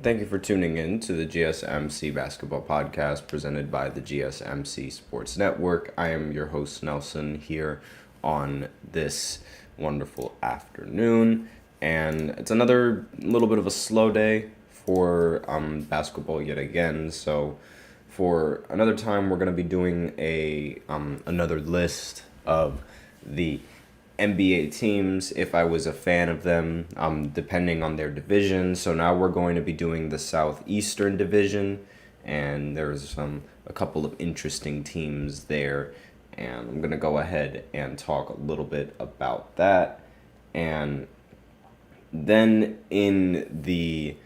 Thank you for tuning in to the GSMC Basketball Podcast presented by the GSMC Sports Network. I am your host, Nelson, here on this wonderful afternoon. And it's another little bit of a slow day for basketball yet again. So for another time, we're going to be doing another list of the NBA teams if I was a fan of them, depending on their division. So now we're going to be doing the Southeastern division, and there's a couple of interesting teams there, and I'm gonna go ahead and talk a little bit about that, and then in the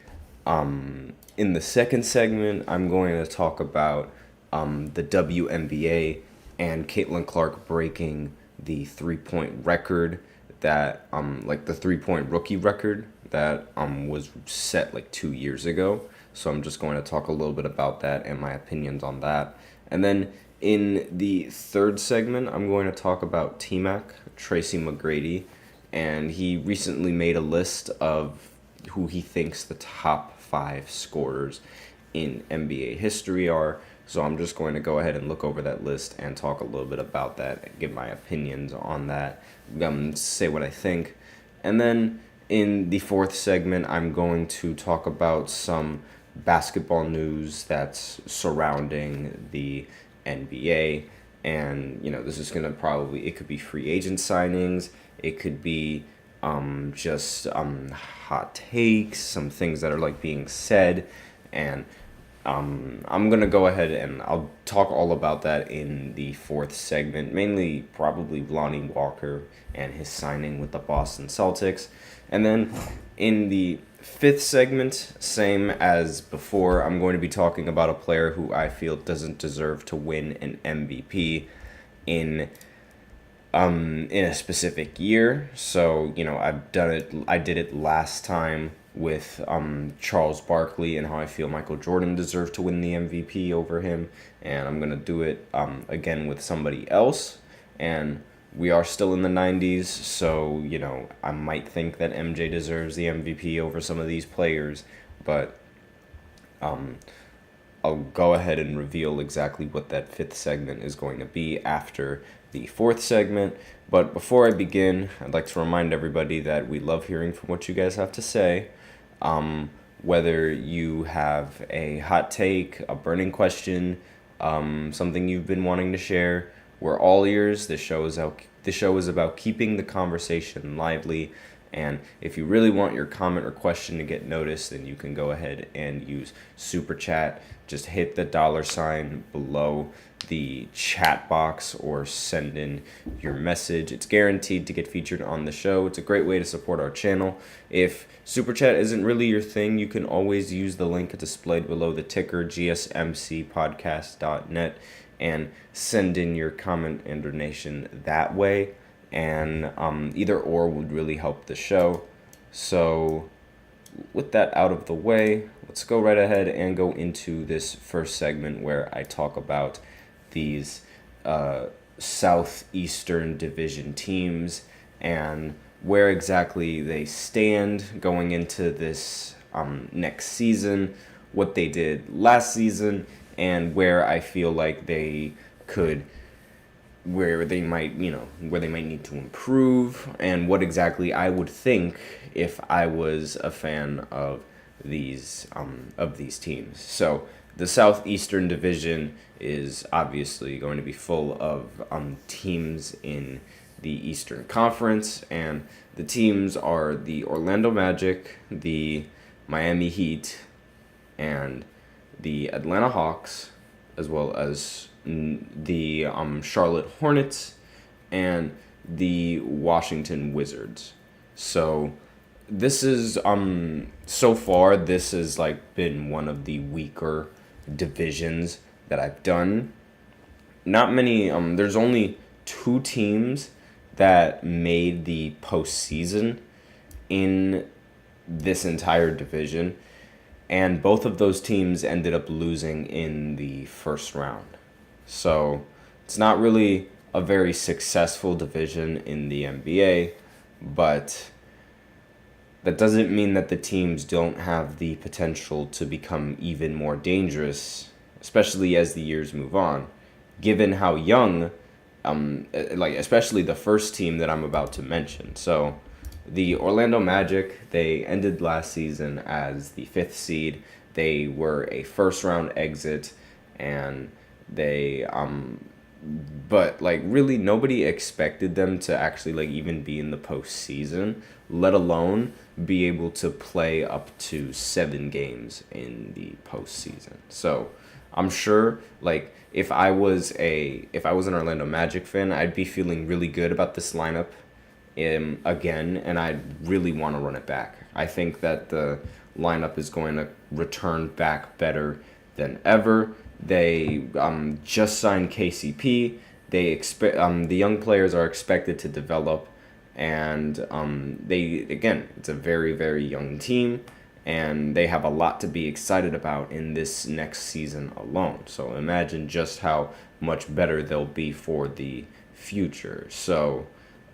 second segment, I'm going to talk about the WNBA and Caitlin Clark breaking the 3-point record that the 3-point rookie record that was set like 2 years ago. So I'm just going to talk a little bit about that and my opinions on that. And then in the third segment, I'm going to talk about T-Mac, Tracy McGrady, and he recently made a list of who he thinks the top 5 scorers in NBA history are. So I'm just going to go ahead and look over that list and talk a little bit about that, give my opinions on that, say what I think. And then in the fourth segment, I'm going to talk about some basketball news that's surrounding the NBA. And, this is going to it could be free agent signings, it could be just hot takes, some things that are like being said, and I'm going to go ahead and I'll talk all about that in the fourth segment, mainly probably Lonnie Walker and his signing with the Boston Celtics. And then in the fifth segment, same as before, I'm going to be talking about a player who I feel doesn't deserve to win an MVP in a specific year. So, I did it last time with Charles Barkley and how I feel Michael Jordan deserved to win the MVP over him, and I'm gonna do it again with somebody else. And we are still in the 90s, so I might think that MJ deserves the MVP over some of these players, but I'll go ahead and reveal exactly what that fifth segment is going to be after the fourth segment. But before I begin, I'd like to remind everybody that we love hearing from what you guys have to say. Whether you have a hot take, a burning question, something you've been wanting to share, we're all ears. The show is about keeping the conversation lively. And if you really want your comment or question to get noticed, then you can go ahead and use Super Chat. Just hit the $ below the chat box or send in your message. It's guaranteed to get featured on the show. It's a great way to support our channel. If Super Chat isn't really your thing, you can always use the link displayed below the ticker, gsmcpodcast.net, and send in your comment and donation that way. And either or would really help the show. So with that out of the way, let's go right ahead and go into this first segment where I talk about these Southeastern Division teams and where exactly they stand going into this next season, what they did last season, and where I feel like they could, where they might need to improve, and what exactly I would think if I was a fan of these teams. So the Southeastern Division is obviously going to be full of teams in the Eastern Conference, and the teams are the Orlando Magic, the Miami Heat, and the Atlanta Hawks, as well as the Charlotte Hornets and the Washington Wizards. So this is so far this has been one of the weaker divisions that I've done. Not many there's only 2 teams that made the postseason in this entire division, and both of those teams ended up losing in the first round. So it's not really a very successful division in the NBA, but that doesn't mean that the teams don't have the potential to become even more dangerous, especially as the years move on, given how young, especially the first team that I'm about to mention. So, the Orlando Magic, they ended last season as the 5th seed. They were a first round exit, and they but like really nobody expected them to actually like even be in the postseason, let alone be able to play up to 7 games in the postseason. So I'm sure like if I was an Orlando Magic fan, I'd be feeling really good about this lineup again, and I really want to run it back. I think that the lineup is going to return back better than ever. They just signed KCP. They expect the young players are expected to develop, and it's a very very young team, and they have a lot to be excited about in this next season alone. So imagine just how much better they'll be for the future. So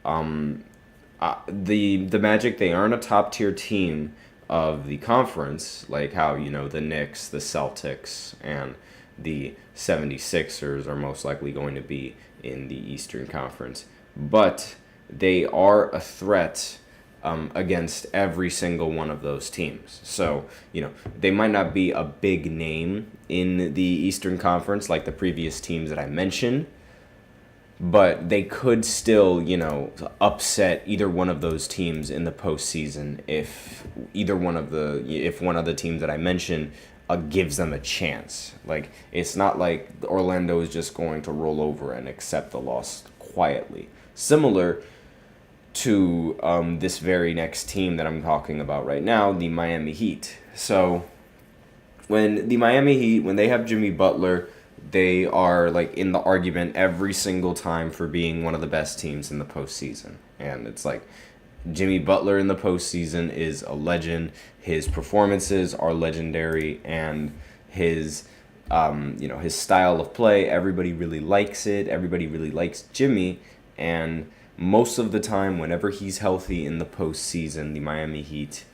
the Magic, they aren't a top tier team of the conference, like how, the Knicks, the Celtics, and the 76ers are most likely going to be in the Eastern Conference. But they are a threat against every single one of those teams. So, they might not be a big name in the Eastern Conference like the previous teams that I mentioned, but they could still, upset either one of those teams in the postseason if one of the teams that I mentioned gives them a chance. Like, it's not like Orlando is just going to roll over and accept the loss quietly. Similar to this very next team that I'm talking about right now, the Miami Heat. So, when the Miami Heat, when they have Jimmy Butler, they are like in the argument every single time for being one of the best teams in the postseason. And it's like Jimmy Butler in the postseason is a legend. His performances are legendary, and his his style of play, everybody really likes it. Everybody really likes Jimmy, and most of the time, whenever he's healthy in the postseason, the Miami Heat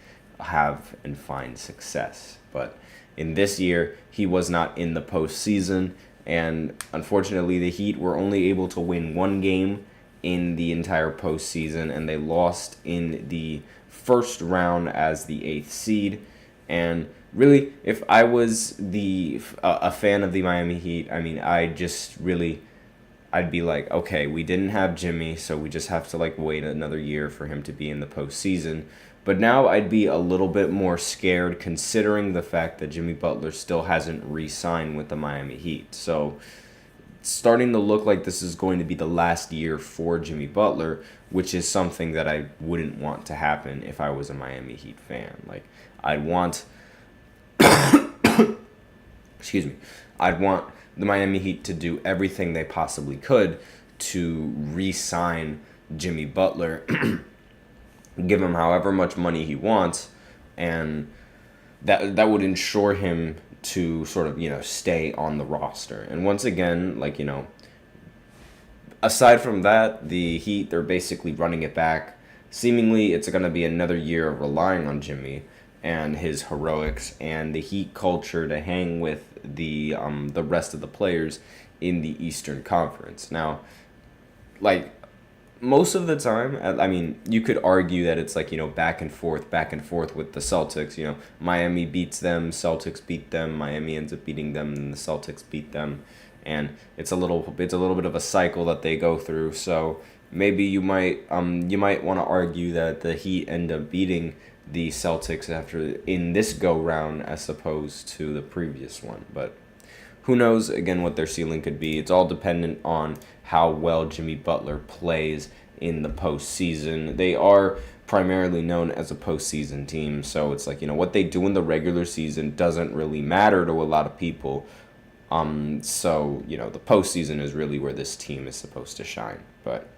have and find success. But in this year, he was not in the postseason, and unfortunately, the Heat were only able to win 1 game in the entire postseason, and they lost in the first round as the 8th seed. And really, if I was a fan of the Miami Heat, I mean, I'd be like, okay, we didn't have Jimmy, so we just have to like wait another year for him to be in the postseason. But now I'd be a little bit more scared considering the fact that Jimmy Butler still hasn't re-signed with the Miami Heat. So it's starting to look like this is going to be the last year for Jimmy Butler, which is something that I wouldn't want to happen if I was a Miami Heat fan. Like, I'd want I'd want the Miami Heat to do everything they possibly could to re-sign Jimmy Butler, give him however much money he wants, and that would ensure him to sort of, stay on the roster. And once again, like, aside from that, the Heat, they're basically running it back. Seemingly, it's going to be another year of relying on Jimmy and his heroics and the Heat culture to hang with the rest of the players in the Eastern Conference. Now, like, most of the time, I mean, you could argue that it's like, back and forth with the Celtics. Miami beats them, Celtics beat them, Miami ends up beating them, and the Celtics beat them. And it's a little bit of a cycle that they go through. So maybe you might want to argue that the Heat end up beating the Celtics in this go round as opposed to the previous one. But who knows, again, what their ceiling could be. It's all dependent on how well Jimmy Butler plays in the postseason. They are primarily known as a postseason team, so it's like, what they do in the regular season doesn't really matter to a lot of people. So, the postseason is really where this team is supposed to shine. But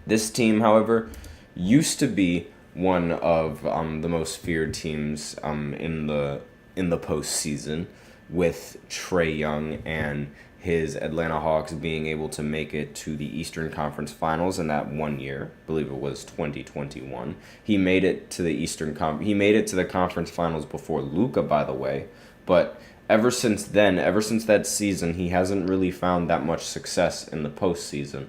this team, however, used to be one of the most feared teams in the postseason, with Trae Young and his Atlanta Hawks being able to make it to the Eastern Conference Finals in that 1 year. I believe it was 2021. He made it to the he made it to the conference finals before Luka, by the way. But ever since then, ever since that season, he hasn't really found that much success in the postseason.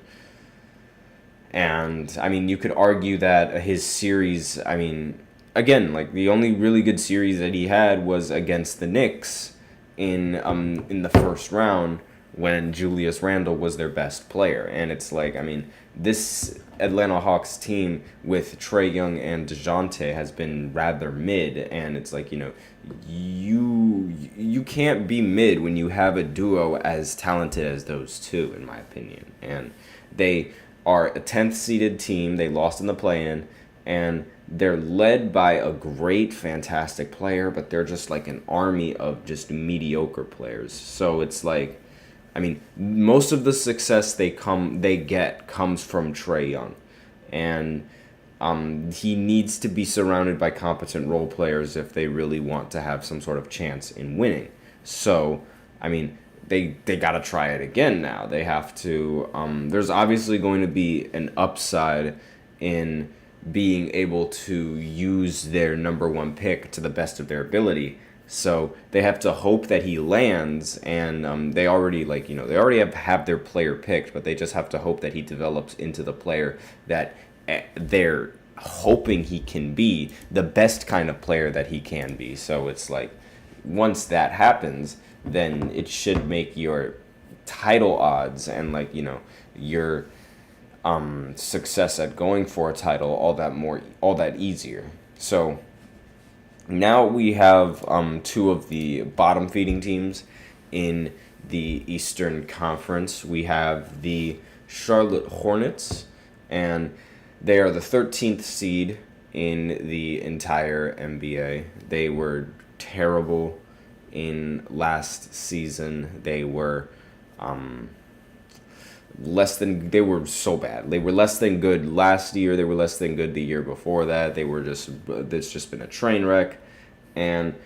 And, I mean, you could argue that his series, I mean, again, like, the only really good series that he had was against the Knicks in the first round when Julius Randle was their best player. And it's like, I mean, this Atlanta Hawks team with Trae Young and DeJounte has been rather mid, and it's like, you know, you can't be mid when you have a duo as talented as those two, in my opinion. And they are a 10th seeded team. They lost in the play-in, and they're led by a great, fantastic player, but they're just like an army of just mediocre players. So it's like, I mean, most of the success they get comes from Trae Young, and he needs to be surrounded by competent role players if they really want to have some sort of chance in winning. So, I mean, they got to try it again now. They have to, there's obviously going to be an upside in being able to use their number one pick to the best of their ability. So they have to hope that he lands, and they already have their player picked, but they just have to hope that he develops into the player that they're hoping he can be, the best kind of player that he can be. So it's like, once that happens, then it should make your title odds and, like, you know, your success at going for a title all that easier. So now we have two of the bottom feeding teams in the Eastern Conference. We have the Charlotte Hornets, and they are the 13th seed in the entire NBA. They were terrible in last season. They were they were so bad. They were less than good last year. They were less than good the year before that. It's just been a train wreck. And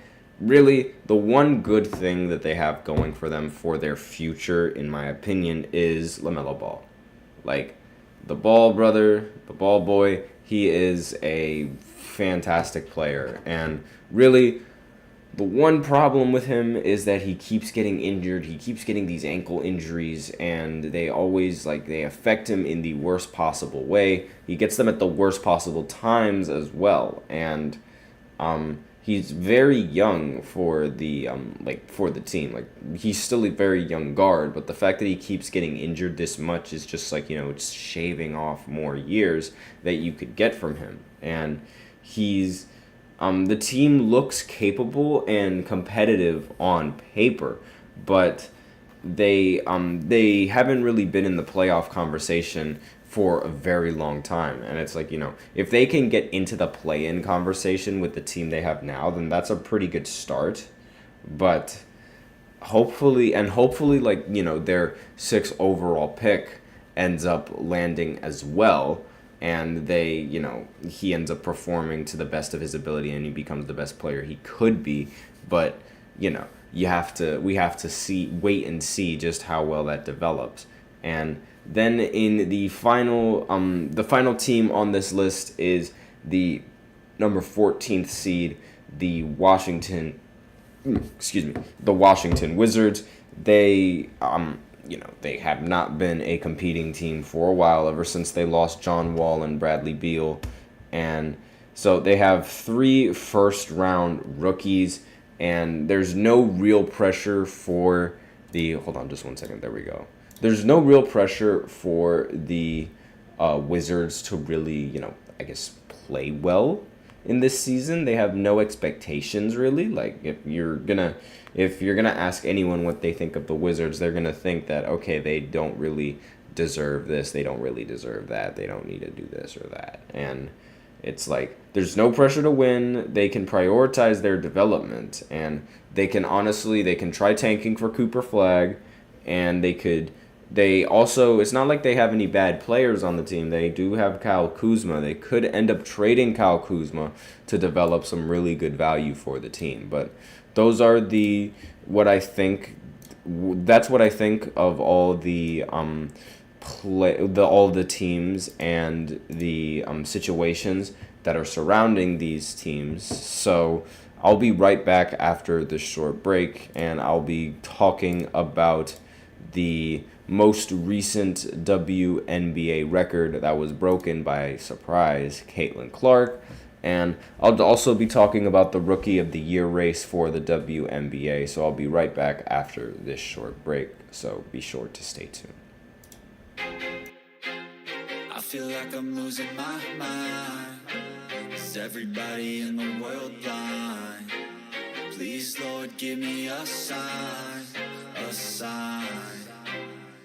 really, the one good thing that they have going for them for their future, in my opinion, is LaMelo Ball. Like, the Ball brother, the Ball boy, he is a fantastic player. And really, the one problem with him is that he keeps getting injured. He keeps getting these ankle injuries, and they affect him in the worst possible way. He gets them at the worst possible times as well. And he's very young for the team. Like, he's still a very young guard, but the fact that he keeps getting injured this much is just like, you know, it's shaving off more years that you could get from him. And he's the team looks capable and competitive on paper, but they haven't really been in the playoff conversation for a very long time. And it's like, you know, if they can get into the play-in conversation with the team they have now, then that's a pretty good start. But hopefully, like, you know, their 6th overall pick ends up landing as well, and he ends up performing to the best of his ability, and he becomes the best player he could be. But, you know, we have to wait and see just how well that develops. And then in the final team on this list is the number 14th seed, the Washington Wizards. They they have not been a competing team for a while, ever since they lost John Wall and Bradley Beal. And so they have 3 first-round rookies, and there's no real pressure for the... Hold on just one second. There we go. There's no real pressure for the Wizards to really, I guess, play well in this season. They have no expectations, really. Like, if you're gonna ask anyone what they think of the Wizards, they're gonna think that, okay, they don't really deserve this, they don't really deserve that, they don't need to do this or that. And it's like, there's no pressure to win. They can prioritize their development, and they can try tanking for Cooper Flagg, and they also, it's not like they have any bad players on the team. They do have Kyle Kuzma. They could end up trading Kyle Kuzma to develop some really good value for the team. But those are what I think that's what I think of all the all the teams and the situations that are surrounding these teams. So I'll be right back after this short break, and I'll be talking about the most recent WNBA record that was broken by surprise, Caitlin Clark. And I'll also be talking about the Rookie of the Year race for the WNBA. So I'll be right back after this short break. So be sure to stay tuned. I feel like I'm losing my mind. Is everybody in the world blind? Please, Lord, give me a sign, a sign.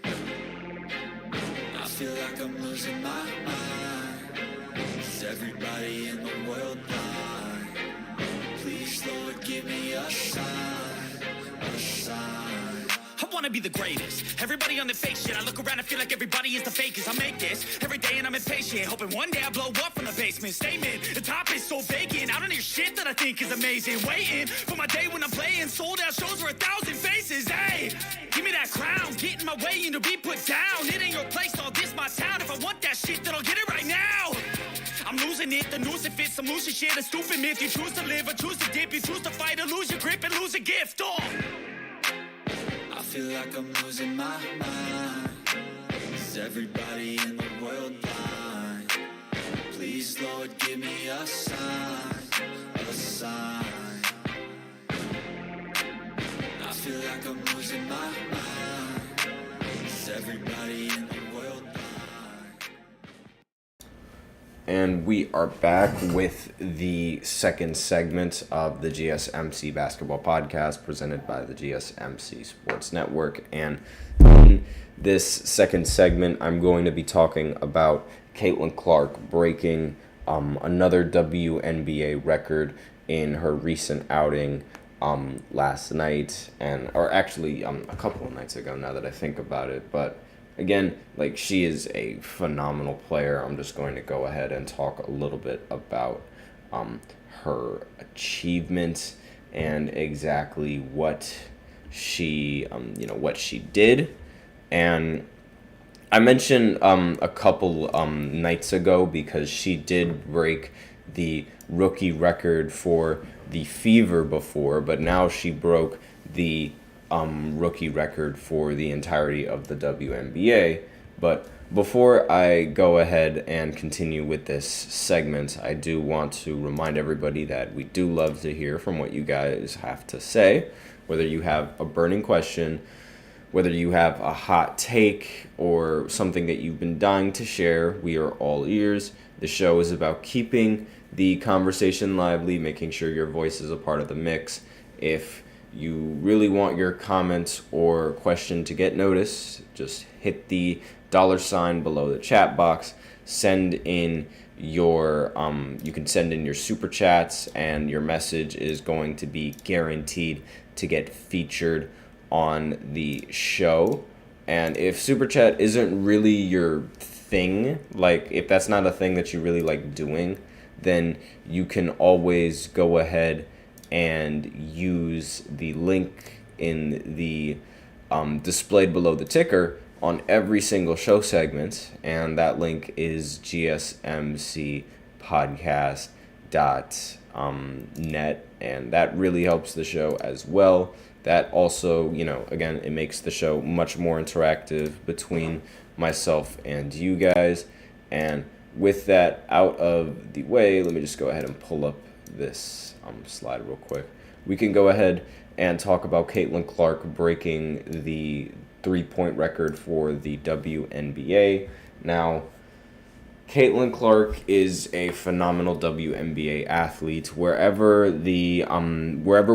I feel like I'm losing my mind. Is everybody in the world blind? Please, Lord, give me a sign, a sign. I wanna be the greatest. Everybody on the fake shit. I look around and feel like everybody is the fakest. I make this every day and I'm impatient, hoping one day I blow up from the basement. Statement, the top is so vacant. I don't hear shit that I think is amazing. Waiting for my day when I'm playing sold out shows for 1,000 faces. Hey, give me that crown, get in my way and to be put down. It ain't your place, all this my town. If I want that shit, then I'll get it right now. I'm losing it, the noose it fits, some losing shit, a stupid myth. You choose to live or choose to dip, you choose to fight or lose your grip and lose a gift. Oh. I feel like I'm losing my mind. Is everybody in the world blind? Please, Lord, give me a sign, a sign. I feel like I'm losing my mind. Is everybody in the world blind? And we are back with the second segment of the GSMC Basketball Podcast presented by the GSMC Sports Network. And in this second segment, I'm going to be talking about Caitlin Clark breaking another WNBA record in her recent outing last night, or actually a couple of nights ago now that I think about it. But again, like, she is a phenomenal player. I'm just going to go ahead and talk a little bit about her achievements and exactly what she did. And I mentioned a couple nights ago because she did break the rookie record for the Fever before, but now she broke the rookie record for the entirety of the WNBA. But before I go ahead and continue with this segment, I do want to remind everybody that we do love to hear from what you guys have to say, whether you have a burning question, whether you have a hot take, or something that you've been dying to share. We are all ears. The show is about keeping the conversation lively, making sure your voice is a part of the mix. If you really want your comments or question to get noticed, just hit the $ below the chat box. Send in your you can send in your super chats, and your message is going to be guaranteed to get featured on the show. And if super chat isn't really your thing, like if that's not a thing that you really like doing, then you can always go ahead and use the link in the displayed below the ticker on every single show segment, and that link is GSMCpodcast.net, and that really helps the show as well. That also, again, it makes the show much more interactive between myself and you guys. And with that out of the way, let me just go ahead and pull up this slide real quick. We can go ahead and talk about Caitlin Clark breaking the 3-point record for the WNBA. Now, Caitlin Clark is a phenomenal WNBA athlete. Wherever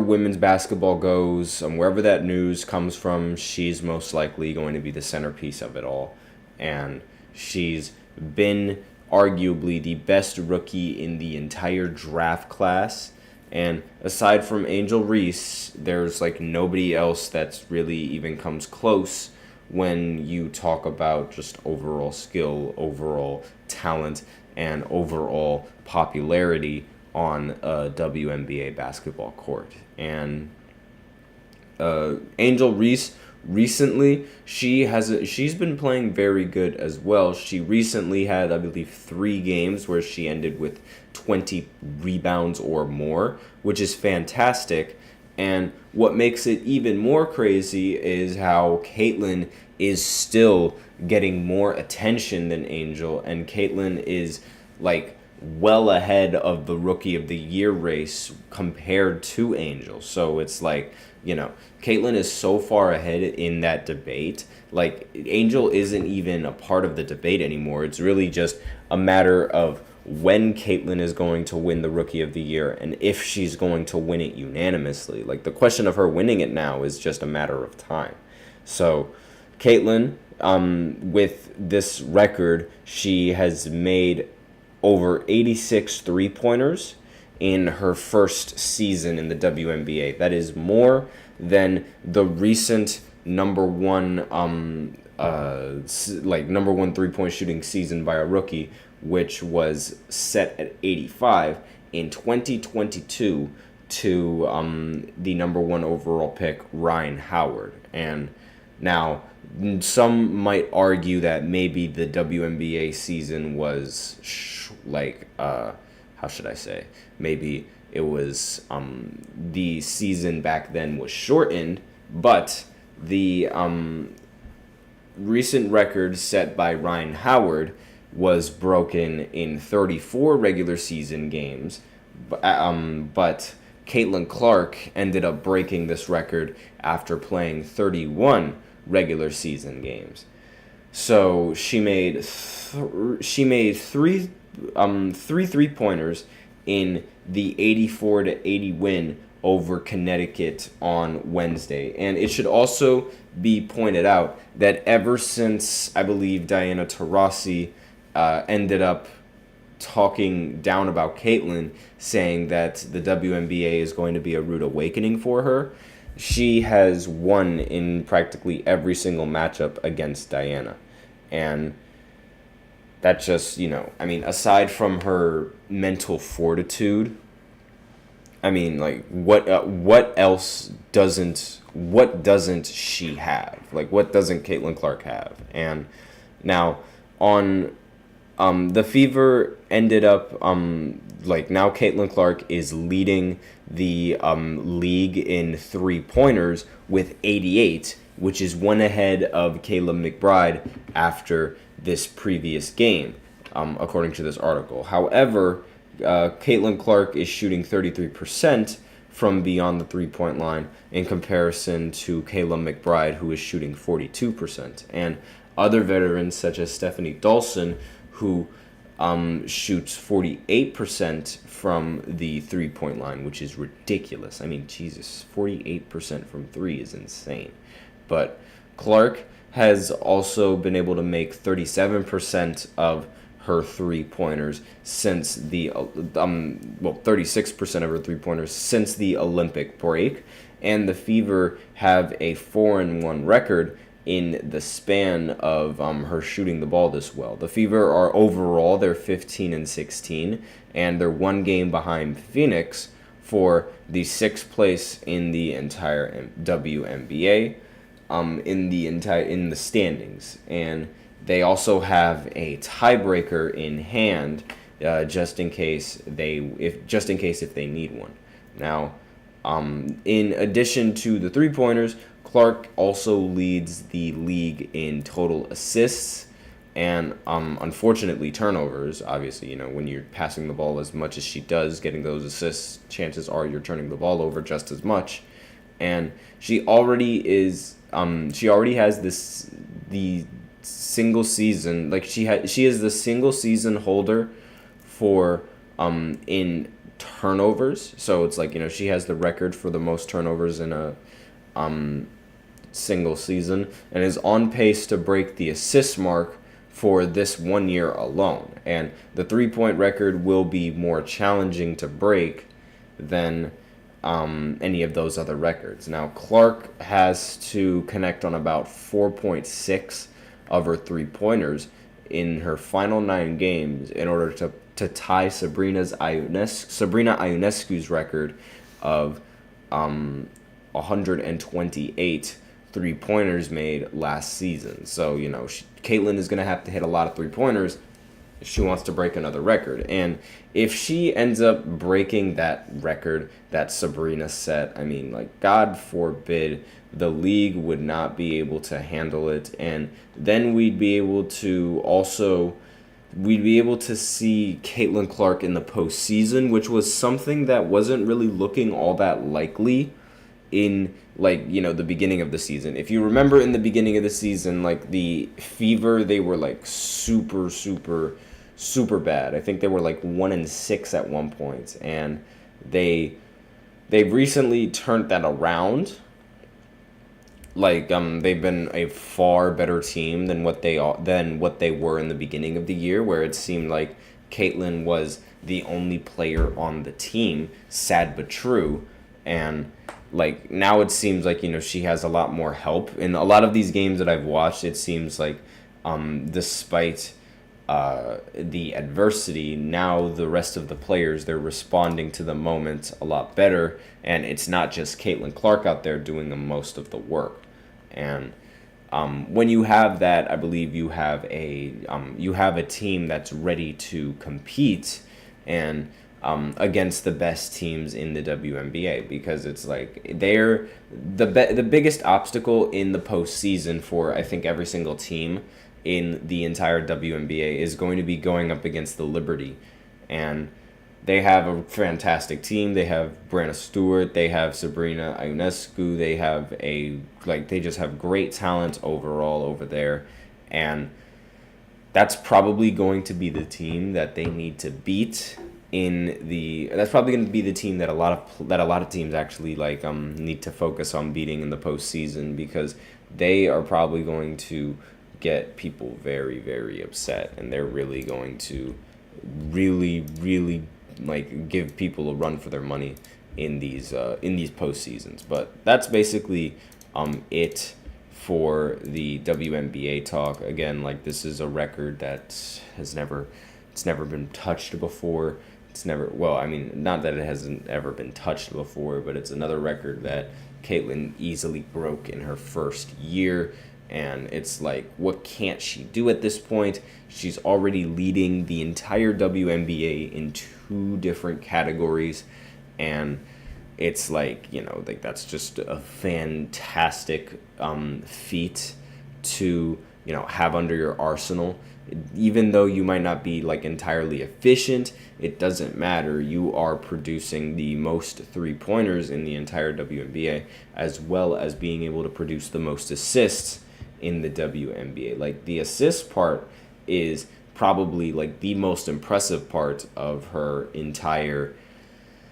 women's basketball goes, wherever that news comes from, she's most likely going to be the centerpiece of it all. And she's been arguably the best rookie in the entire draft class. And aside from Angel Reese, there's nobody else that's really even comes close when you talk about just overall skill, overall talent, and overall popularity on a WNBA basketball court. And Angel Reese recently she's been playing very good as well. She recently had, I believe, 3 games where she ended with 20 rebounds or more, which is fantastic. And what makes it even more crazy is how Caitlin is still getting more attention than Angel, and Caitlin is like well ahead of the Rookie of the Year race compared to Angel. So it's like, Caitlin is so far ahead in that debate. Like, Angel isn't even a part of the debate anymore. It's really just a matter of when Caitlin is going to win the Rookie of the Year and if she's going to win it unanimously. Like, the question of her winning it now is just a matter of time. So, Caitlin, with this record, she has made over 86 three-pointers in her first season in the WNBA. That is more than the recent number one three-point shooting season by a rookie, which was set at 85 in 2022 to the number 1 overall pick, Ryan Howard. And now, some might argue that maybe the WNBA season was how should I say? Maybe it was the season back then was shortened, but the recent record set by Ryan Howard was broken in 34 regular season games, but Caitlin Clark ended up breaking this record after playing 31 regular season games. So she made three three-pointers in the 84-80 win over Connecticut on Wednesday. And it should also be pointed out that ever since, I believe, Diana Taurasi ended up talking down about Caitlin, saying that the WNBA is going to be a rude awakening for her, she has won in practically every single matchup against Diana. And that just, aside from her mental fortitude, what doesn't she have? Like, what doesn't Caitlin Clark have? And now, on the Fever ended up, now Caitlin Clark is leading the league in three-pointers with 88, which is one ahead of Kayla McBride after this previous game, according to this article. However, Caitlin Clark is shooting 33% from beyond the three-point line in comparison to Kayla McBride, who is shooting 42%. And other veterans, such as Stephanie Dawson, who shoots 48% from the three-point line, which is ridiculous. Jesus, 48% from three is insane. But Clark has also been able to make 37% of her three-pointers since the 36% of her three-pointers since the Olympic break, and the Fever have a 4-1 record in the span of her shooting the ball this well. The Fever are overall, they're 15-16, and they're one game behind Phoenix for the 6th place in the entire WNBA, in the standings. And they also have a tiebreaker in hand, just in case if they need one. Now, in addition to the three-pointers, Clark also leads the league in total assists and, unfortunately, turnovers. Obviously, when you're passing the ball as much as she does, getting those assists, chances are you're turning the ball over just as much. And she already has the single season, she is the single season holder for in turnovers. So it's she has the record for the most turnovers in a single season, and is on pace to break the assist mark for this 1 year alone. And the 3-point record will be more challenging to break than any of those other records. Now, Clark has to connect on about 4.6 of her three-pointers in her final 9 games in order to tie Sabrina Ionescu's record of 128 3-pointers made last season. So, Caitlin is going to have to hit a lot of 3-pointers if she wants to break another record. And if she ends up breaking that record that Sabrina set, God forbid, the league would not be able to handle it. And then we'd be able to see Caitlin Clark in the postseason, which was something that wasn't really looking all that likely in the beginning of the season. If you remember in the beginning of the season, the Fever, they were super, super, super bad. I think they were 1-6 at one point, and they've recently turned that around. They've been a far better team than what they were in the beginning of the year, where it seemed like Caitlin was the only player on the team, sad but true. And now it seems like she has a lot more help in a lot of these games that I've watched. It seems like despite the adversity, now the rest of the players, they're responding to the moment a lot better, and it's not just Caitlin Clark out there doing the most of the work. And when you have that, I believe you have a team that's ready to compete and against the best teams in the WNBA, because it's they're the biggest obstacle in the postseason for, I think, every single team in the entire WNBA is going to be going up against the Liberty. And they have a fantastic team. They have Brianna Stewart. They have Sabrina Ionescu. They have they just have great talent overall over there. And that's probably going to be the team that they need to beat that's probably going to be the team that a lot of teams actually need to focus on beating in the postseason, because they are probably going to get people very, very upset, and they're really going to really, really give people a run for their money in these postseasons. But that's basically it for the WNBA talk. Again, this is a record that it's never been touched before. Not that it hasn't ever been touched before, but it's another record that Caitlin easily broke in her first year. And it's what can't she do at this point? She's already leading the entire WNBA in 2 different categories. And it's that's just a fantastic feat to, have under your arsenal. Even though you might not be entirely efficient, it doesn't matter. You are producing the most 3-pointers in the entire WNBA, as well as being able to produce the most assists in the WNBA. The assist part is probably the most impressive part of her entire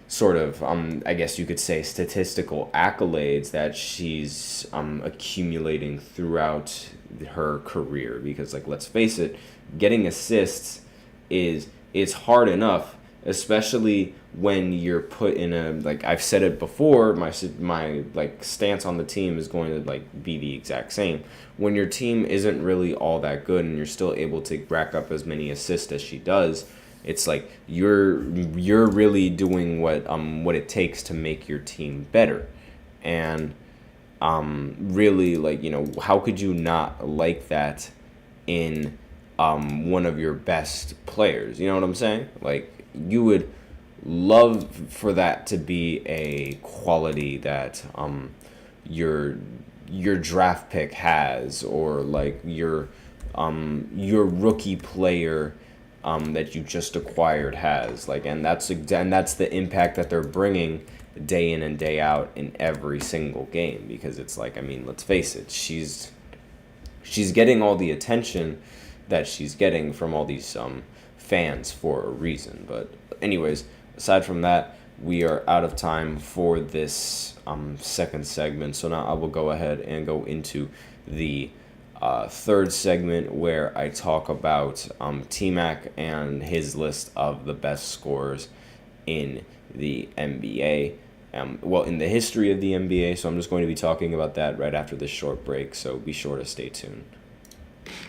sort of I guess you could say statistical accolades that she's accumulating throughout her career. Because let's face it, getting assists is hard enough, especially when you're put in a, I've said it before, my stance on the team is going to be the exact same. When your team isn't really all that good and you're still able to rack up as many assists as she does, it's you're really doing what it takes to make your team better. And really, how could you not like that in one of your best players? You know what I'm saying? You would love for that to be a quality that your draft pick has, or your rookie player that you just acquired has. And that's the impact that they're bringing day in and day out in every single game. Because it's let's face it, she's getting all the attention that she's getting from all these fans for a reason. But anyways, aside from that, we are out of time for this second segment. So now I will go ahead and go into the third segment, where I talk about T-Mac and his list of the best scorers in the NBA. In the history of the NBA. So I'm just going to be talking about that right after this short break. So be sure to stay tuned.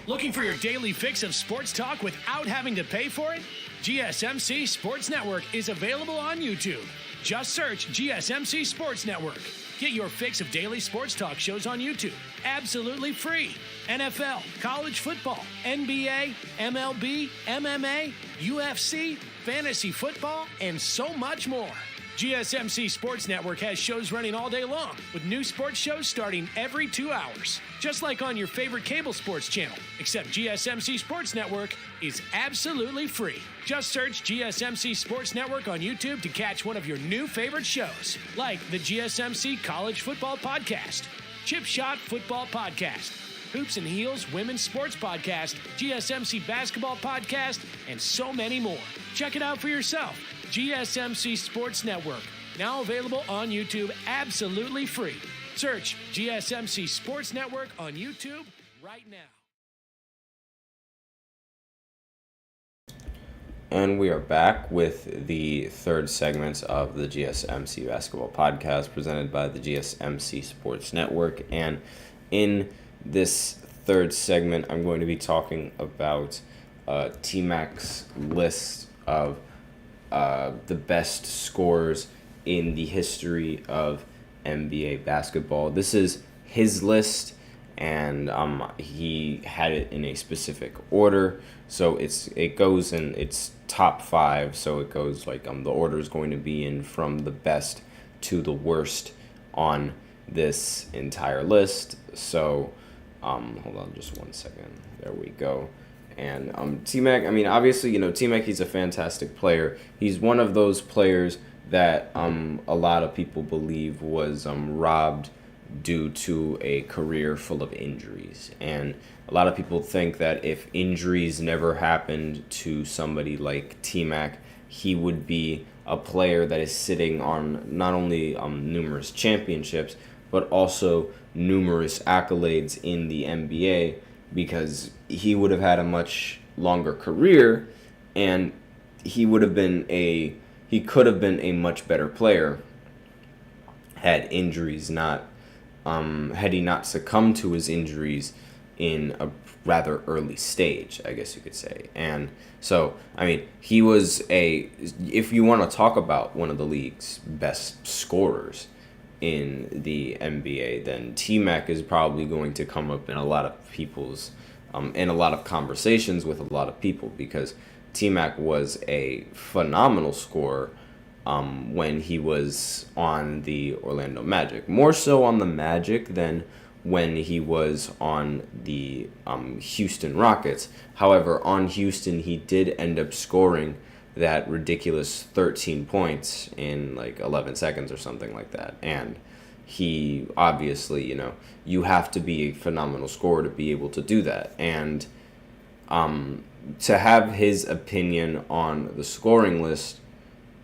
Looking for your daily fix of sports talk without having to pay for it? GSMC Sports Network is available on YouTube. Just search GSMC Sports Network. Get your fix of daily sports talk shows on YouTube, absolutely free. NFL, college football, NBA, MLB, MMA, UFC, fantasy football, and so much more. GSMC Sports Network has shows running all day long, with new sports shows starting every 2 hours. Just like on your favorite cable sports channel, except GSMC Sports Network is absolutely free. Just search GSMC Sports Network on YouTube to catch one of your new favorite shows, like the GSMC College Football Podcast, Chip Shot Football Podcast, Hoops and Heels Women's Sports Podcast, GSMC Basketball Podcast, and so many more. Check it out for yourself. GSMC Sports Network, now available on YouTube absolutely free. Search GSMC Sports Network on YouTube right now. And we are back with the third segment of the GSMC Basketball Podcast presented by the GSMC Sports Network. And in this third segment, I'm going to be talking about T-Mac's list of the best scorers in the history of NBA basketball. This is his list, and he had it in a specific order. So it goes in its top 5. So it goes like the order is going to be in from the best to the worst on this entire list. So hold on just one second. There we go. And T-Mac, obviously, T-Mac, he's a fantastic player. He's one of those players that a lot of people believe was robbed due to a career full of injuries. And a lot of people think that if injuries never happened to somebody like T-Mac, he would be a player that is sitting on not only numerous championships, but also numerous accolades in the NBA, because he would have had a much longer career, and he could have been a much better player had injuries not had he not succumbed to his injuries in a rather early stage, I guess you could say. And so, he was if you want to talk about one of the league's best scorers in the NBA, then T-Mac is probably going to come up in a lot of people's, in a lot of conversations with a lot of people, because T-Mac was a phenomenal scorer when he was on the Orlando Magic. More so on the Magic than when he was on the Houston Rockets. However, on Houston, he did end up scoring that ridiculous 13 points in like 11 seconds or something like that. And he obviously, you have to be a phenomenal scorer to be able to do that. And to have his opinion on the scoring list,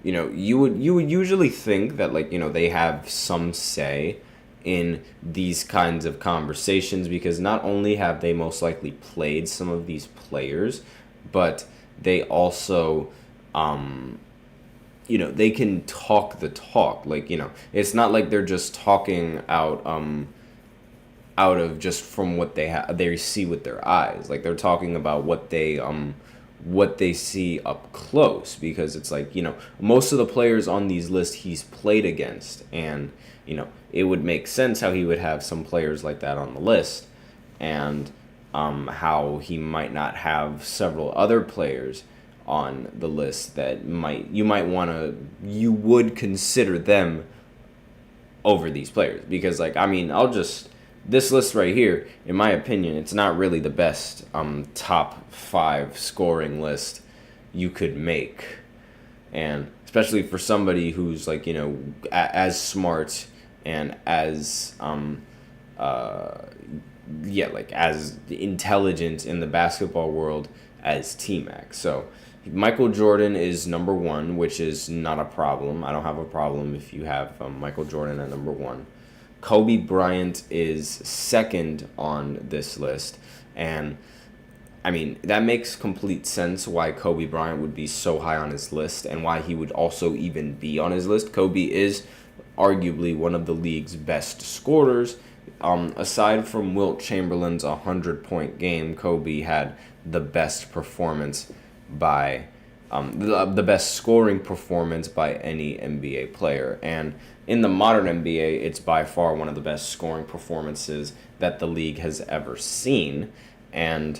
you would usually think that they have some say in these kinds of conversations, because not only have they most likely played some of these players, but they also they can talk the talk. It's not like they're just talking out of just from what they see with their eyes. Like, they're talking about what they see up close, because it's most of the players on these lists he's played against, and it would make sense how he would have some players like that on the list, and how he might not have several other players on the list that you would consider them over these players. Because this list right here, in my opinion, it's not really the best top 5 scoring list you could make. And especially for somebody who's as smart and as as intelligent in the basketball world as T-Mac. So Michael Jordan is number 1, which is not a problem. I don't have a problem if you have Michael Jordan at number 1. Kobe Bryant is second on this list, and that makes complete sense why Kobe Bryant would be so high on his list, and why he would also even be on his list. Kobe is arguably one of the league's best scorers. Aside from Wilt Chamberlain's 100-point game, Kobe had the best performance by the best scoring performance by any NBA player. And in the modern NBA, it's by far one of the best scoring performances that the league has ever seen. And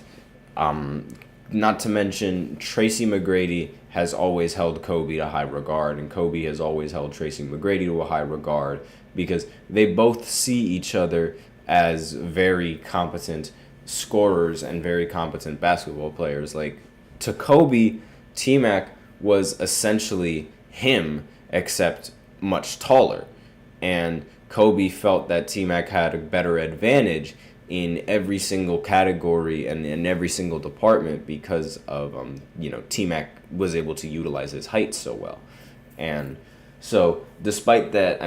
not to mention, Tracy McGrady has always held Kobe to high regard, and Kobe has always held Tracy McGrady to a high regard because they both see each other as very competent scorers and very competent basketball players. Like, to Kobe, T-Mac was essentially him, except much taller. And Kobe felt that T-Mac had a better advantage in every single category and in every single department because of, T-Mac was able to utilize his height so well. And so despite that,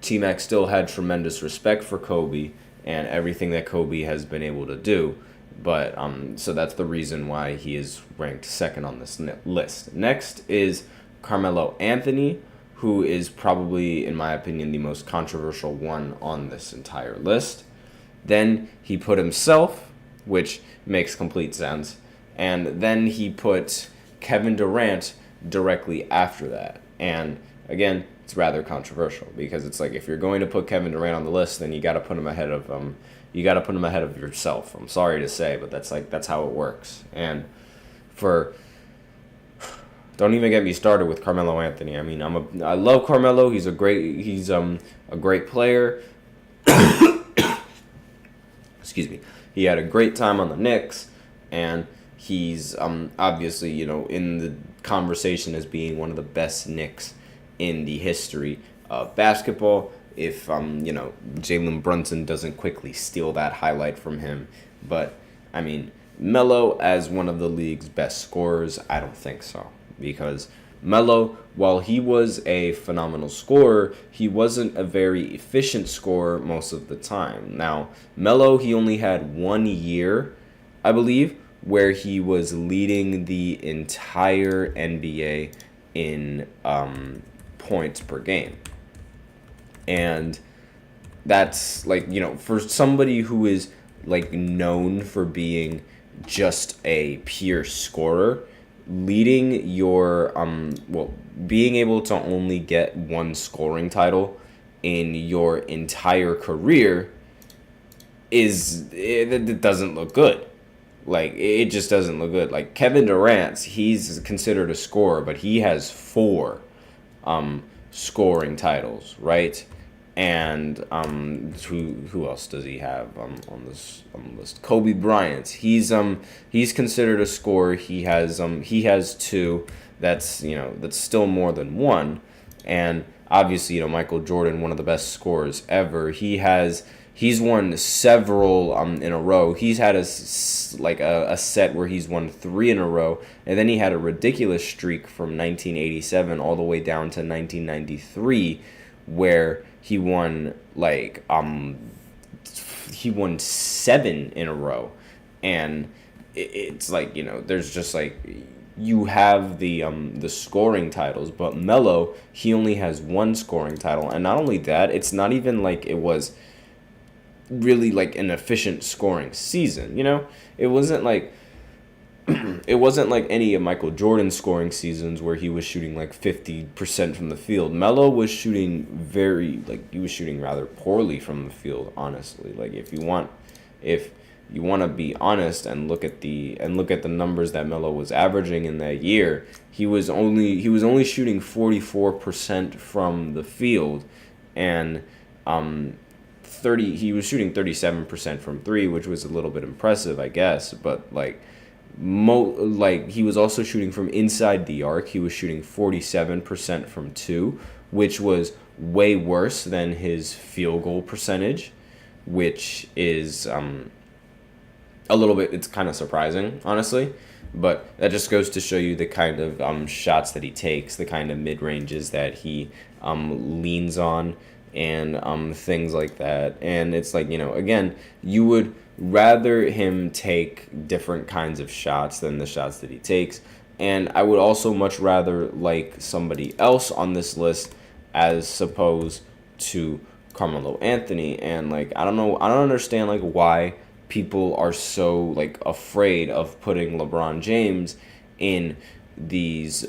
T-Mac still had tremendous respect for Kobe and everything that Kobe has been able to do. But so that's the reason why he is ranked second on this list. Next is Carmelo Anthony, who is probably, in my opinion, the most controversial one on this entire list. Then he put himself, which makes complete sense. And then he put Kevin Durant directly after that. And again, it's rather controversial because it's like, if you're going to put Kevin Durant on the list, then you got to put him ahead of yourself. I'm sorry to say, but that's how it works. And don't even get me started with Carmelo Anthony. I love Carmelo. He's a great player. Excuse me. He had a great time on the Knicks, and he's obviously, in the conversation as being one of the best Knicks in the history of basketball. If Jalen Brunson doesn't quickly steal that highlight from him. But Melo as one of the league's best scorers, I don't think so, because Melo, while he was a phenomenal scorer, he wasn't a very efficient scorer most of the time. Now, Melo, he only had 1 year, I believe, where he was leading the entire NBA in points per game. And that's for somebody who is known for being just a pure scorer, leading your being able to only get one scoring title in your entire career it doesn't look good. It just doesn't look good. Kevin Durant, he's considered a scorer, but he has 4 scoring titles, right? And who else does he have on this list? Kobe Bryant. He's considered a scorer. He has 2. That's still more than 1. And obviously, Michael Jordan, one of the best scorers ever. He's won several in a row. He's had a set where he's won 3 in a row, and then he had a ridiculous streak from 1987 all the way down to 1993, where he won 7 in a row. And it's there's just you have the scoring titles, but Melo, he only has 1 scoring title. And not only that, it's not even it was really an efficient scoring season. It wasn't it wasn't like any of Michael Jordan's scoring seasons where he was shooting 50% from the field. Melo was shooting rather poorly from the field, honestly. If you want to be honest and look at the numbers that Melo was averaging in that year, he was only shooting 44% from the field, and he was shooting 37% from 3, which was a little bit impressive, I guess, but he was also shooting from inside the arc. He was shooting 47% from 2, which was way worse than his field goal percentage, which is a little bit, it's kind of surprising, honestly. But that just goes to show you the kind of shots that he takes, the kind of mid-ranges that he leans on, and things like that. And it's again, you would rather him take different kinds of shots than the shots that he takes. And I would also much rather somebody else on this list as opposed to Carmelo Anthony. And I don't understand why people are so afraid of putting LeBron James in these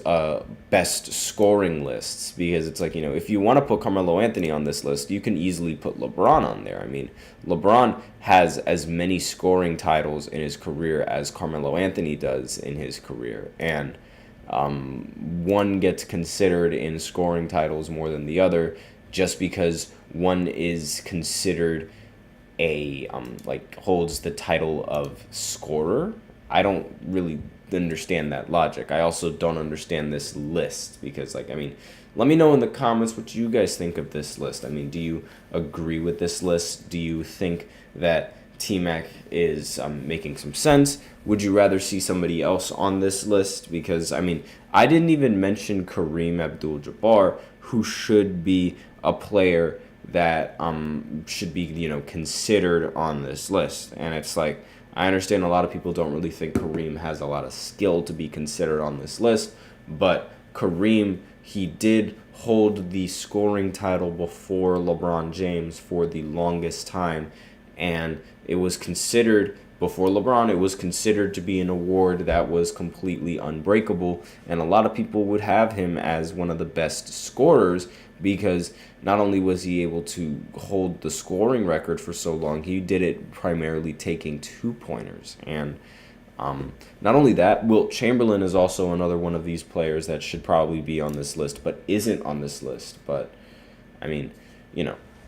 best scoring lists, because it's like, if you want to put Carmelo Anthony on this list, you can easily put LeBron on there. I mean, LeBron has as many scoring titles in his career as Carmelo Anthony does in his career, and one gets considered in scoring titles more than the other just because one is considered holds the title of scorer. I don't really understand that logic. I also don't understand this list because, let me know in the comments what you guys think of this list. I mean, do you agree with this list? Do you think that T-Mac is making some sense? Would you rather see somebody else on this list? Because, I didn't even mention Kareem Abdul-Jabbar, who should be a player that should be, considered on this list. And it's like, I understand a lot of people don't really think Kareem has a lot of skill to be considered on this list, but Kareem, he did hold the scoring title before LeBron James for the longest time, and it was considered, before LeBron, it was considered to be an award that was completely unbreakable, and a lot of people would have him as one of the best scorers because not only was he able to hold the scoring record for so long, he did it primarily taking two-pointers. And not only that, Wilt Chamberlain is also another one of these players that should probably be on this list, but isn't on this list. But,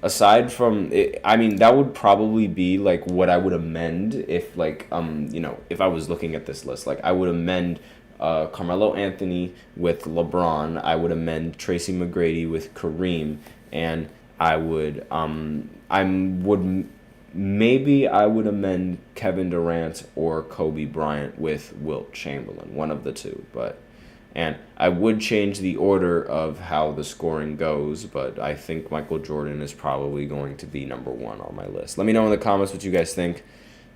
aside from it, that would probably be what I would amend if if I was looking at this list. I would amend Carmelo Anthony with LeBron. I would amend Tracy McGrady with Kareem, and I would amend Kevin Durant or Kobe Bryant with Wilt Chamberlain, one of the two. And I would change the order of how the scoring goes, but I think Michael Jordan is probably going to be number one on my list. Let me know in the comments what you guys think.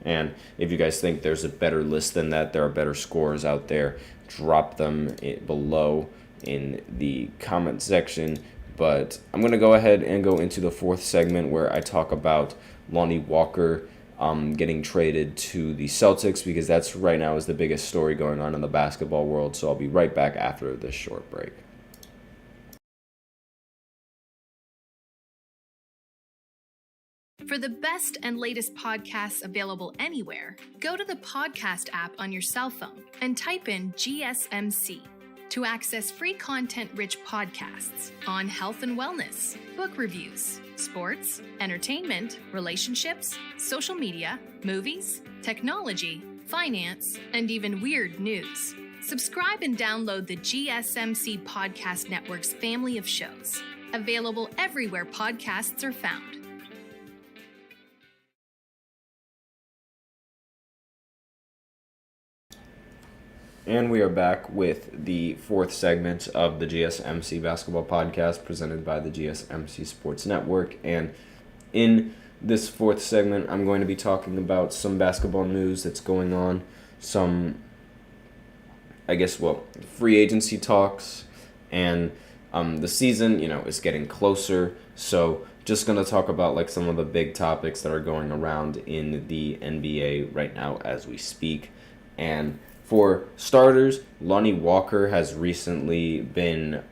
And if you guys think there's a better list than that, there are better scorers out there, drop them below in the comment section. But I'm going to go ahead and go into the fourth segment where I talk about Lonnie Walker getting traded to the Celtics, because that's right now is the biggest story going on in the basketball world. So I'll be right back after this short break. For the best and latest podcasts available anywhere, go to the podcast app on your cell phone and type in GSMC to access free content-rich podcasts on health and wellness, book reviews, sports, entertainment, relationships, social media, movies, technology, finance, and even weird news. Subscribe and download the GSMC Podcast Network's family of shows, available everywhere podcasts are found. And we are back with the fourth segment of the GSMC Basketball Podcast presented by the GSMC Sports Network. And in this fourth segment, I'm going to be talking about some basketball news that's going on, some, free agency talks, and the season, is getting closer. So just going to talk about some of the big topics that are going around in the NBA right now as we speak. And for starters, Lonnie Walker has recently been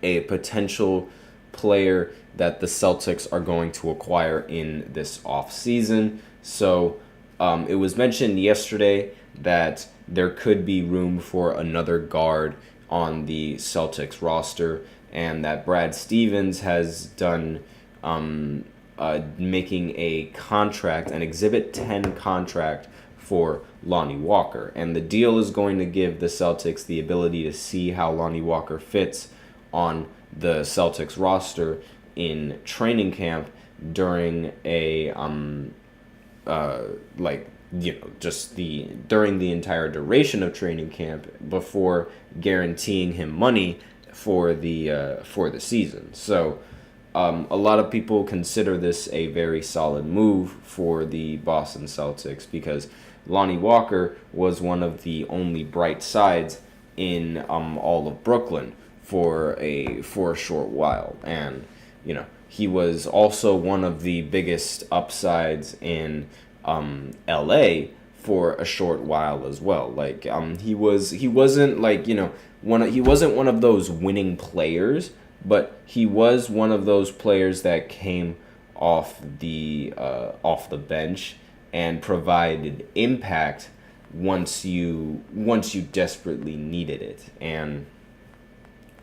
a potential player that the Celtics are going to acquire in this offseason. So it was mentioned yesterday that there could be room for another guard on the Celtics roster, and that Brad Stevens has done making a contract, an Exhibit 10 contract for Lonnie Walker. And the deal is going to give the Celtics the ability to see how Lonnie Walker fits on the Celtics roster in training camp during a during the entire duration of training camp before guaranteeing him money for the season. So a lot of people consider this a very solid move for the Boston Celtics because Lonnie Walker was one of the only bright sides in all of Brooklyn for a short while, and he was also one of the biggest upsides in LA for a short while as well. Like he wasn't like, he wasn't one of those winning players, but he was one of those players that came off the bench and provided impact once you desperately needed it. And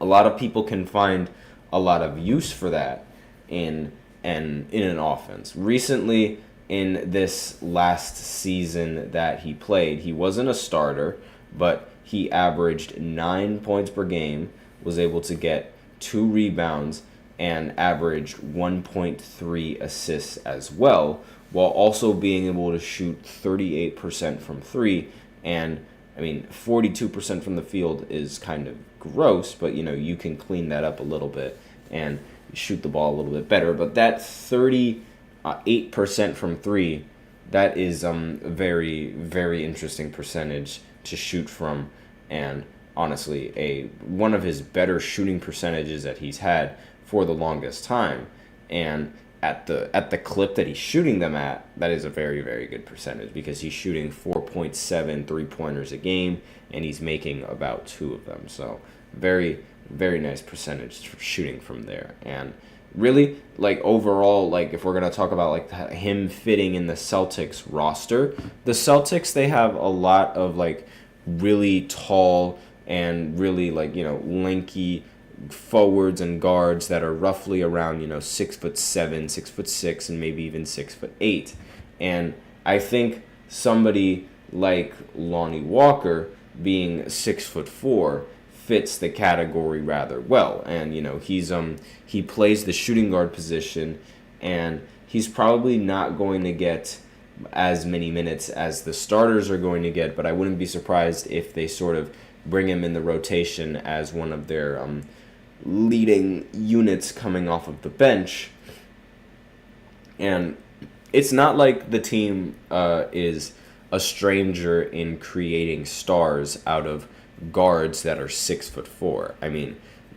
a lot of people can find a lot of use for that in an offense. Recently, in this last season that he played, he wasn't a starter, but he averaged 9 points per game, was able to get 2 rebounds, and averaged 1.3 assists as well, while also being able to shoot 38% from 3. And 42% from the field is kind of gross, but you can clean that up a little bit and shoot the ball a little bit better. But that 38% from 3, that is a very, very interesting percentage to shoot from, and honestly one of his better shooting percentages that he's had for the longest time. And at the clip that he's shooting them at, that is a very, very good percentage, because he's shooting 4.7 3-pointers a game and he's making about 2 of them. So very, very nice percentage for shooting from there. And really, like, overall, like, if we're going to talk about like him fitting in the Celtics roster, the Celtics, they have a lot of like really tall and really like, lanky forwards and guards that are roughly around 6'7", 6'6", and maybe even 6'8". And I think somebody like Lonnie Walker, being 6'4", fits the category rather well. And he plays the shooting guard position, and he's probably not going to get as many minutes as the starters are going to get, but I wouldn't be surprised if they sort of bring him in the rotation as one of their leading units coming off of the bench. And it's not like the team is a stranger in creating stars out of guards that are 6'4".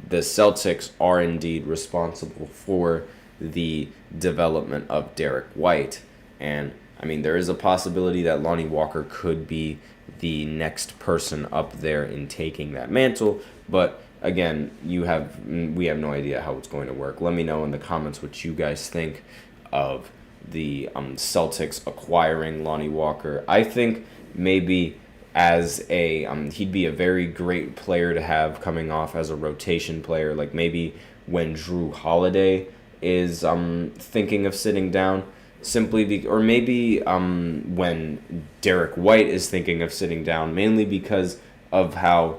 The Celtics are indeed responsible for the development of Derek White, and there is a possibility that Lonnie Walker could be the next person up there in taking that mantle. But again, we have no idea how it's going to work. Let me know in the comments what you guys think of the Celtics acquiring Lonnie Walker. I think maybe as he'd be a very great player to have coming off as a rotation player, like maybe when Drew Holiday is thinking of sitting down, or maybe when Derek White is thinking of sitting down, mainly because of how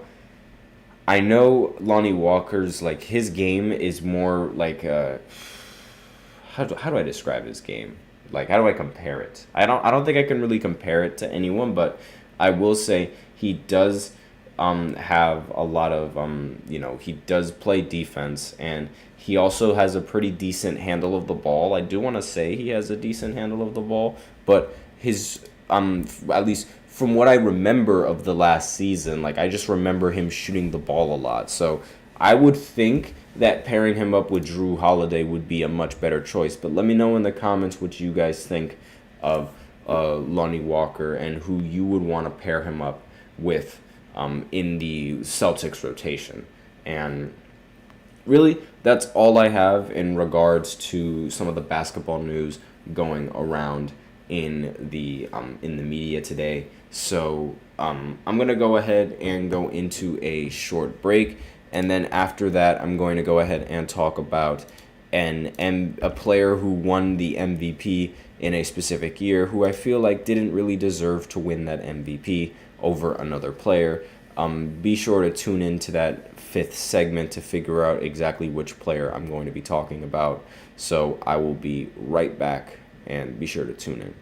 I know Lonnie Walker's, like, his game is more like how do I describe his game? Like, how do I compare it? I don't think I can really compare it to anyone, but I will say he does have a lot of he does play defense, and he also has a pretty decent handle of the ball. I do want to say he has a decent handle of the ball, but his at least from what I remember of the last season, like, I just remember him shooting the ball a lot. So I would think that pairing him up with Drew Holiday would be a much better choice. But let me know in the comments what you guys think of Lonnie Walker and who you would want to pair him up with in the Celtics rotation. And really, that's all I have in regards to some of the basketball news going around in the media today. So I'm going to go ahead and go into a short break, and then after that I'm going to go ahead and talk about a player who won the MVP in a specific year, who I feel like didn't really deserve to win that MVP over another player. Be sure to tune into that 5th segment to figure out exactly which player I'm going to be talking about. So I will be right back, and be sure to tune in.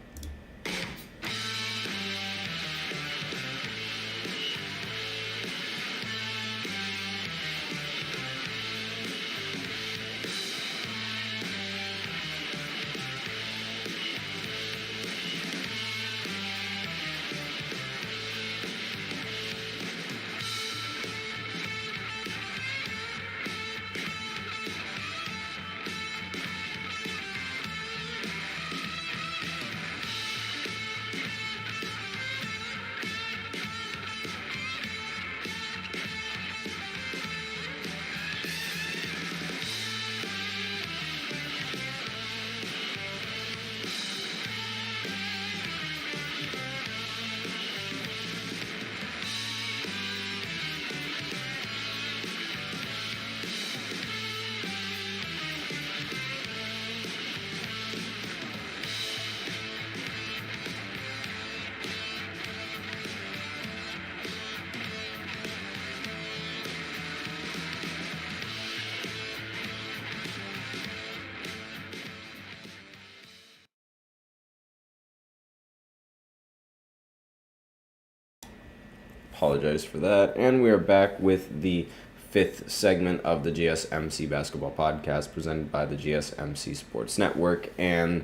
Apologize for that. And we are back with the fifth segment of the GSMC Basketball Podcast presented by the GSMC Sports Network. And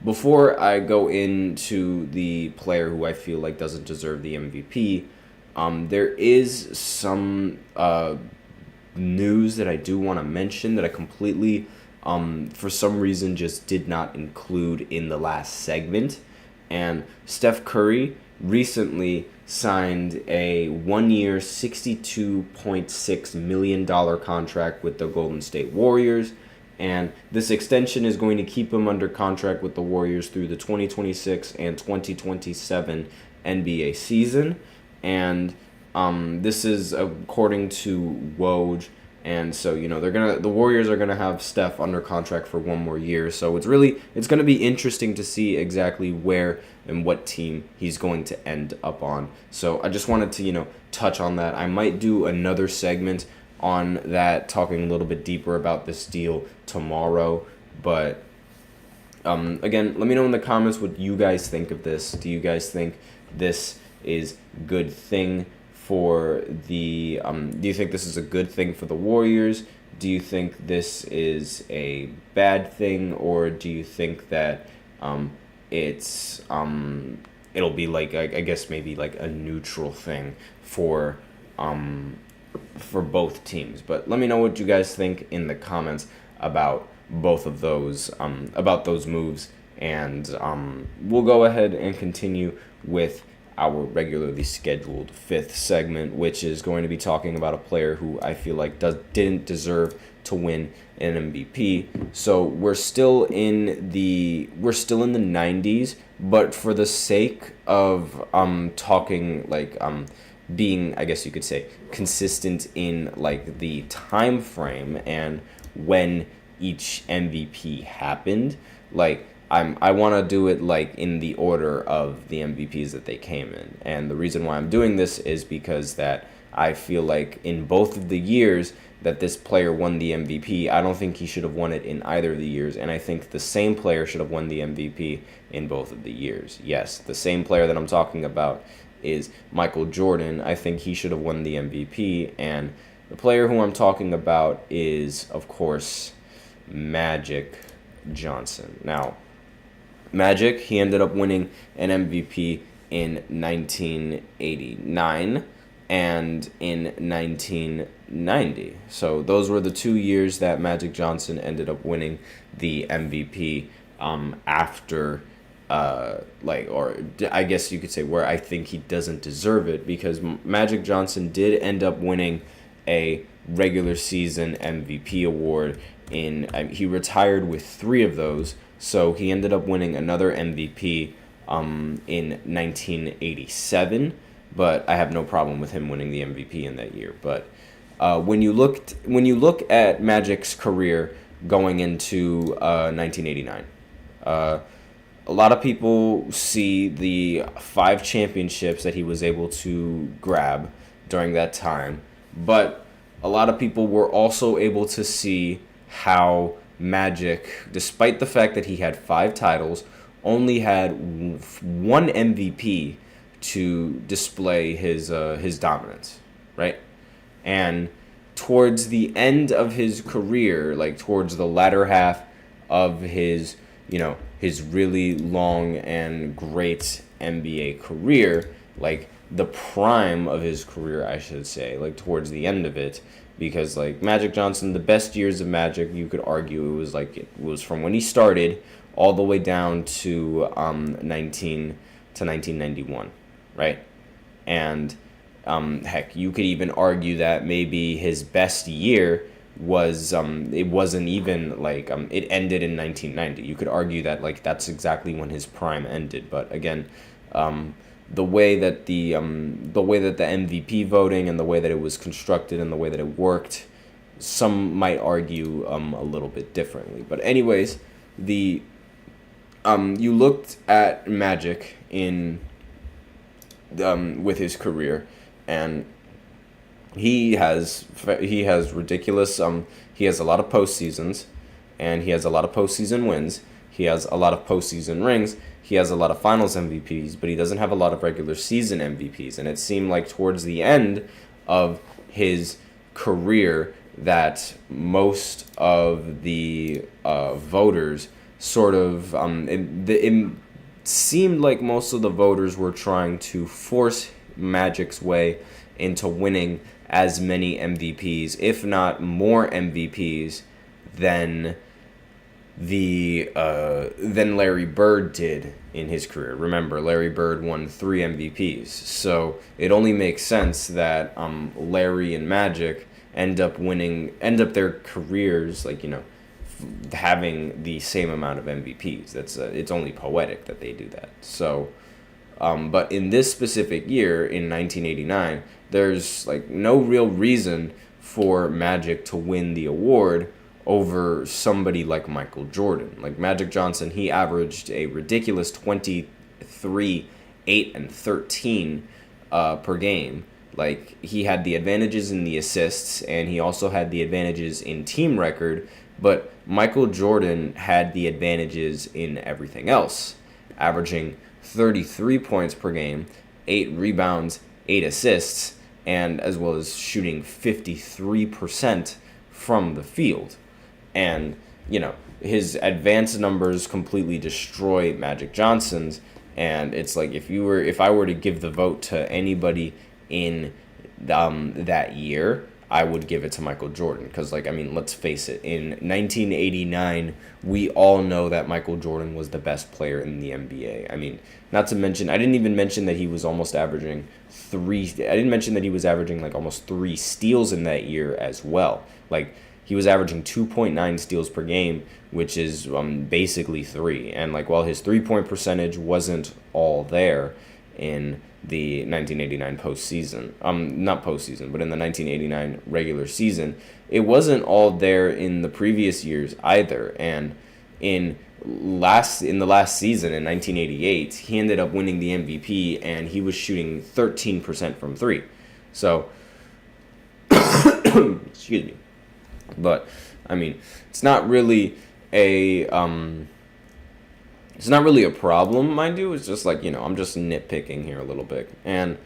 before I go into the player who I feel like doesn't deserve the MVP, there is some news that I do want to mention that I completely, for some reason, just did not include in the last segment. And Steph Curry recently signed a 1-year, $62.6 million contract with the Golden State Warriors. And this extension is going to keep him under contract with the Warriors through the 2026 and 2027 NBA season. And this is according to Woj. And so, the Warriors are gonna have Steph under contract for 1 more year. So it's gonna be interesting to see exactly where and what team he's going to end up on. So I just wanted to, touch on that. I might do another segment on that, talking a little bit deeper about this deal tomorrow. But again, let me know in the comments what you guys think of this. Do you guys think this is a good thing for the do you think this is a good thing for the Warriors? Do you think this is a bad thing, or do you think that it's it'll be like I guess maybe like a neutral thing for both teams? But let me know what you guys think in the comments about both of those moves, and we'll go ahead and continue with our regularly scheduled fifth segment, which is going to be talking about a player who I feel like didn't deserve to win an MVP. So we're still in the 90s, but for the sake of talking like being, I guess you could say, consistent in like the time frame and when each MVP happened, like I want to do it like in the order of the MVPs that they came in. And the reason why I'm doing this is because that I feel like in both of the years that this player won the MVP, I don't think he should have won it in either of the years. And I think the same player should have won the MVP in both of the years. Yes, the same player that I'm talking about is Michael Jordan. I think he should have won the MVP. And the player who I'm talking about is, of course, Magic Johnson. Now, Magic, he ended up winning an MVP in 1989 and in 1990. So those were the 2 years that Magic Johnson ended up winning the MVP after, or I guess you could say where I think he doesn't deserve it, because Magic Johnson did end up winning a regular season MVP award. He retired with 3 of those. So he ended up winning another MVP in 1987, but I have no problem with him winning the MVP in that year. But when you look at Magic's career going into 1989, a lot of people see the 5 championships that he was able to grab during that time, but a lot of people were also able to see how Magic, despite the fact that he had 5 titles, only had 1 MVP to display his dominance, right? And towards the end of his career, like towards the latter half of his really long and great NBA career, like the prime of his career, I should say, like towards the end of it, because like Magic Johnson, the best years of Magic, you could argue it was from when he started all the way down to 1991, right? And heck, you could even argue that maybe his best year was it wasn't even like it ended in 1990. You could argue that like that's exactly when his prime ended. But again, the way that the MVP voting and the way that it was constructed and the way that it worked, some might argue a little bit differently. But anyways, you looked at Magic in with his career, and he has ridiculous he has a lot of postseasons, and he has a lot of postseason wins. He has a lot of postseason rings. He has a lot of finals MVPs, but he doesn't have a lot of regular season MVPs. And it seemed like towards the end of his career that most of the voters sort of, it seemed like most of the voters were trying to force Magic's way into winning as many MVPs, if not more MVPs than than Larry Bird did in his career. Remember, Larry Bird won 3 MVPs, so it only makes sense that Larry and Magic end up their careers having the same amount of MVPs. It's only poetic that they do that. So, but in this specific year, in 1989, there's no real reason for Magic to win the award over somebody like Michael Jordan. Like Magic Johnson, he averaged a ridiculous 23, 8, and 13 per game. He had the advantages in the assists, and he also had the advantages in team record, but Michael Jordan had the advantages in everything else, averaging 33 points per game, 8 rebounds, 8 assists, and as well as shooting 53% from the field. And, his advanced numbers completely destroy Magic Johnson's, and it's like if I were to give the vote to anybody in that year, I would give it to Michael Jordan, because let's face it, in 1989 we all know that Michael Jordan was the best player in the NBA. Not to mention, I didn't even mention that he was almost averaging almost 3 steals in that year as well. He was averaging 2.9 steals per game, which is basically 3. And while his 3-point percentage wasn't all there in the 1989 postseason, not postseason, but in the 1989 regular season, it wasn't all there in the previous years either. And in the last season in 1988, he ended up winning the MVP, and he was shooting 13% from 3. So, excuse me. But it's not really a problem, mind you. It's just I'm just nitpicking here a little bit. And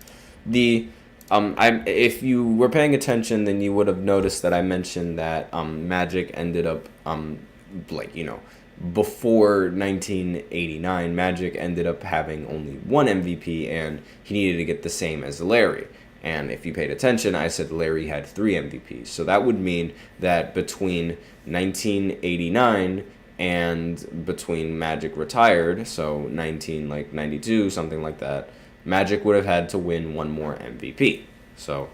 if you were paying attention, then you would have noticed that I mentioned that Magic ended up before 1989, Magic ended up having only 1 MVP, and he needed to get the same as Larry. And if you paid attention, I said Larry had 3 MVPs. So that would mean that between 1989 and between Magic retired, so 92, something like that, Magic would have had to win 1 more MVP. So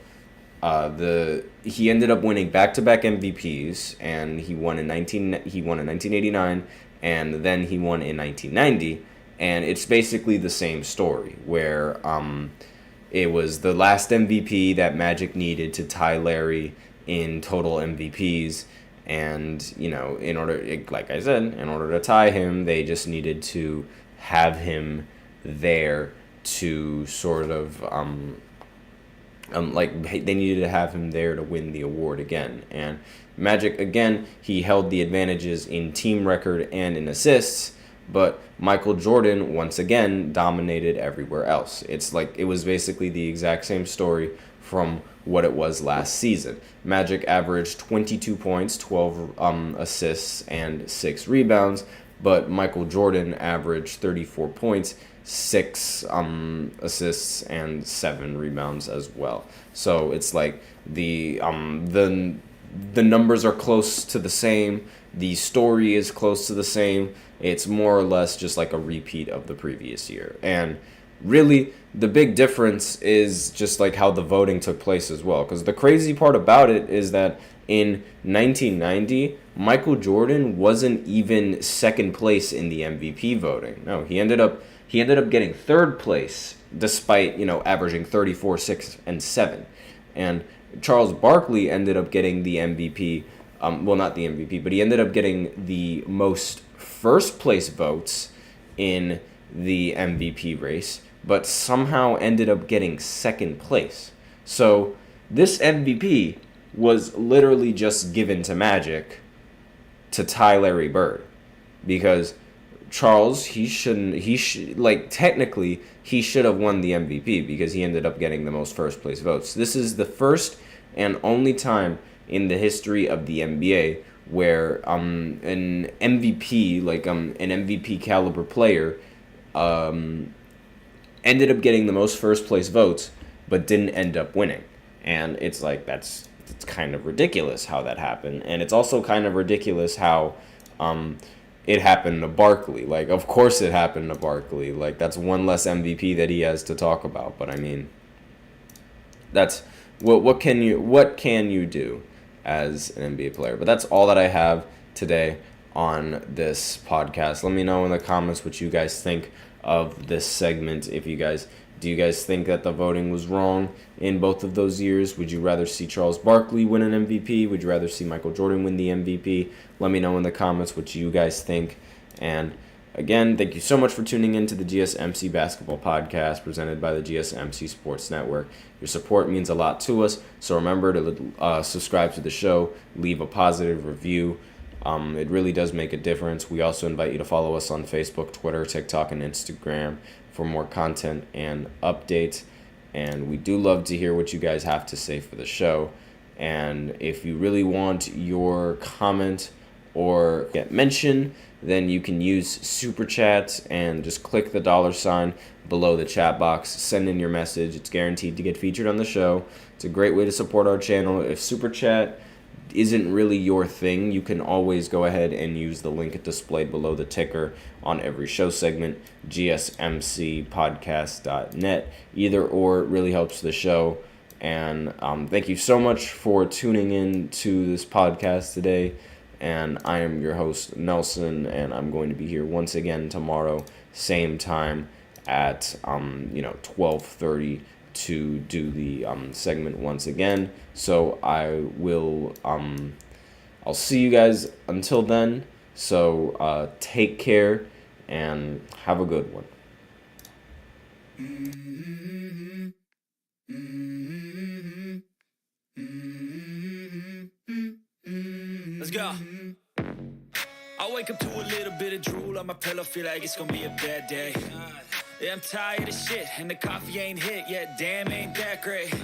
he ended up winning back-to-back MVPs, and he won in 1989, and then he won in 1990. And it's basically the same story, where it was the last MVP that Magic needed to tie Larry in total MVPs. And, in order to tie him, they just needed to have him there to sort of, they needed to have him there to win the award again. And Magic, again, he held the advantages in team record and in assists, but Michael Jordan, once again, dominated everywhere else. It was basically the exact same story from what it was last season. Magic averaged 22 points, 12 assists, and 6 rebounds, but Michael Jordan averaged 34 points, 6 assists, and 7 rebounds as well. So it's the numbers are close to the same, the story is close to the same. It's more or less just a repeat of the previous year. And really, the big difference is just how the voting took place as well. Because the crazy part about it is that in 1990, Michael Jordan wasn't even second place in the MVP voting. No, he ended up getting third place, despite averaging 34, 6, and 7. And Charles Barkley ended up getting the MVP. Not the MVP, but he ended up getting the most first place votes in the MVP race, but somehow ended up getting second place. So this MVP was literally just given to Magic to tie Larry Bird, because Charles, technically, he should have won the MVP because he ended up getting the most first place votes. This is the first and only time in the history of the NBA where an MVP, an MVP caliber player, ended up getting the most first place votes, but didn't end up winning. And it's kind of ridiculous how that happened. And it's also kind of ridiculous how it happened to Barkley. Of course it happened to Barkley. That's one less MVP that he has to talk about. But I mean, that's what can you do as an NBA player? But that's all that I have today on this podcast. Let me know in the comments what you guys think of this segment. Do you guys think that the voting was wrong in both of those years? Would you rather see Charles Barkley win an MVP? Would you rather see Michael Jordan win the MVP? Let me know in the comments what you guys think. And again, thank you so much for tuning in to the GSMC Basketball Podcast presented by the GSMC Sports Network. Your support means a lot to us, so remember to subscribe to the show, leave a positive review. It really does make a difference. We also invite you to follow us on Facebook, Twitter, TikTok, and Instagram for more content and updates. And we do love to hear what you guys have to say for the show. And if you really want your comment or get mentioned, then you can use Super Chats and just click the $sign below the chat box. Send in your message. It's guaranteed to get featured on the show. It's a great way to support our channel. If Super Chat isn't really your thing, you can always go ahead and use the link displayed below the ticker on every show segment, gsmcpodcast.net. Either or really helps the show. And thank you so much for tuning in to this podcast today. And I am your host, Nelson, and I'm going to be here once again tomorrow, same time at 12:30 to do the segment once again. So I'll see you guys until then. So take care and have a good one. Let's go. I wake up to a little bit of drool on my pillow, feel like it's gonna be a bad day. Yeah, I'm tired of shit, and the coffee ain't hit yet, damn, ain't that great.